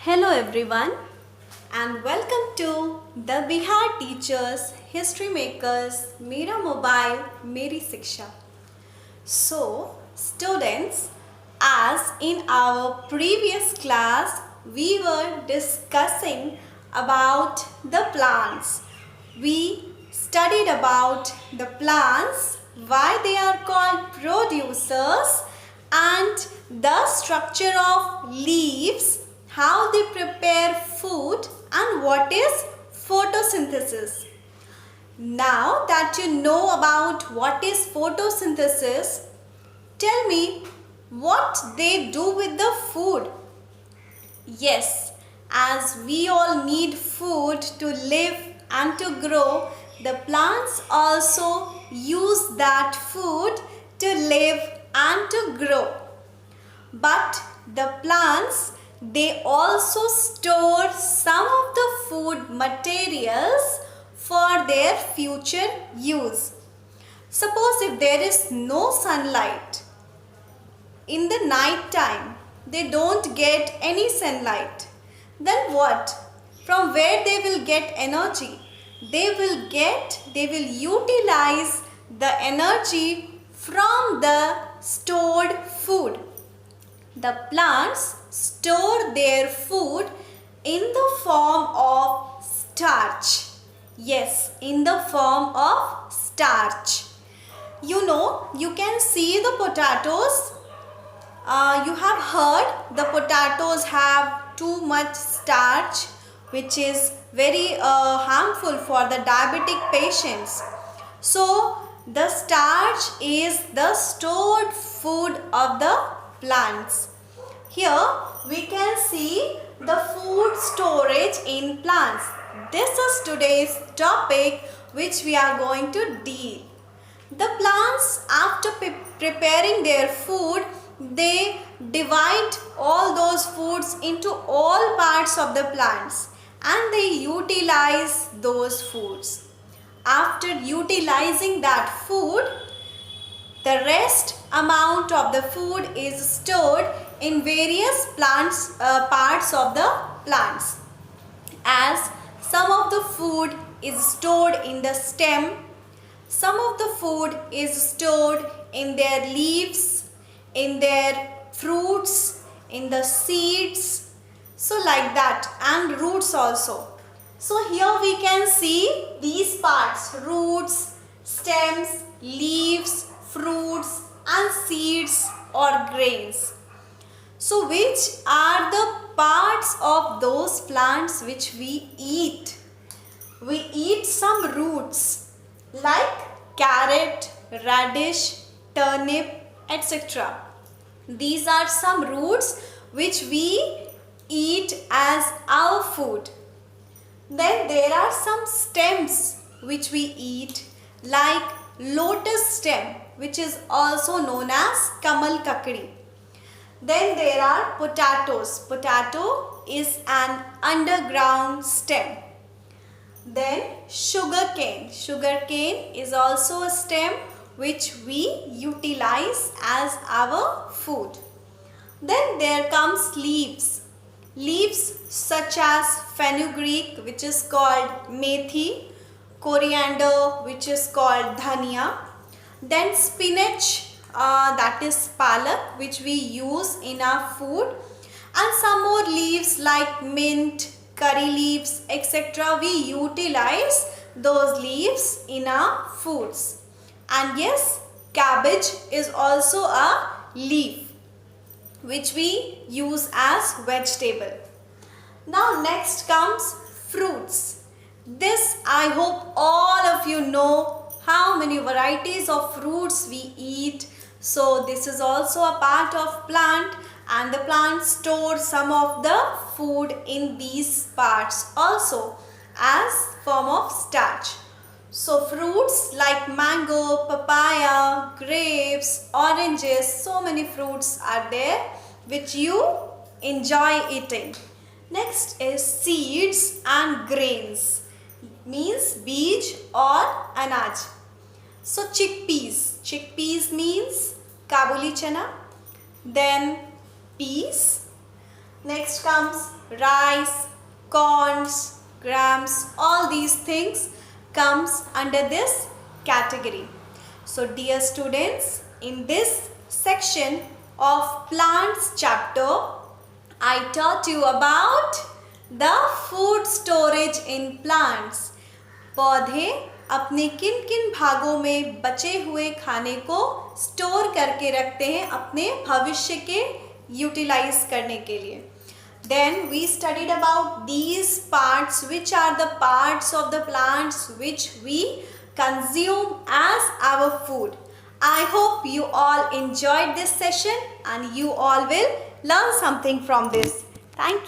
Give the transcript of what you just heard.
Hello everyone and welcome to the Bihar Teachers History Makers Mera Mobile Meri Shiksha. So students, as in our previous class we were discussing about the plants. We studied about the plants, why they are called producers, and the structure of leaves, how they prepare food, and what is photosynthesis. Now that you know about what is photosynthesis, tell me what they do with the food. Yes, as we all need food to live and to grow, the plants also use that food to live and to grow. But the plants, they also store some of the food materials for their future use. Suppose if there is no sunlight, in the night time, they don't get any sunlight. Then what? From where they will get energy? They will utilize the energy from the stored food. The plants store their food in the form of starch. Yes, in the form of starch. You know, you can see the potatoes. You have heard the potatoes have too much starch, which is very harmful for the diabetic patients. So the starch is the stored food of the plants. Here we can see the food storage in plants. This is today's topic which we are going to deal. The plants, after preparing their food, they divide all those foods into all parts of the plants and they utilize those foods. After utilizing that food, the rest amount of the food is stored in various parts of the plants. As some of the food is stored in the stem, some of the food is stored in their leaves, in their fruits, in the seeds, so like that, and roots also. So here we can see these parts: roots, stems, leaves, fruits and seeds or grains. So which are the parts of those plants which we eat? We eat some roots like carrot, radish, turnip, etc. These are some roots which we eat as our food. Then there are some stems which we eat like lotus stem, which is also known as kamal kakdi. Then there are potatoes. Potato is an underground stem. Then sugarcane. Sugarcane is also a stem which we utilize as our food. Then there comes leaves. Leaves such as fenugreek, which is called methi, coriander, which is called dhania. Then spinach, that is palak, which we use in our food. And some more leaves like mint, curry leaves, etc. We utilize those leaves in our foods. And yes, cabbage is also a leaf which we use as vegetable. Now next comes fruits. This I hope all of you know how many varieties of fruits we eat. So this is also a part of plant and the plant stores some of the food in these parts also as form of starch. So fruits like mango, papaya, grapes, oranges, so many fruits are there which you enjoy eating. Next is seeds and grains, means beej or anaj. So chickpeas. Chickpeas means Kabuli chana. Then peas. Next comes rice, corns, grams, all these things comes under this category. So dear students, in this section of plants chapter, I taught you about the food storage in plants. पौधे अपने किन किन भागों में बचे हुए खाने को स्टोर करके रखते हैं अपने भविष्य के यूटिलाइज करने के लिए. Then we studied about these parts, which are the parts of the plants which we consume as our food. I hope you all enjoyed this session and you all will learn something from this. Thank you.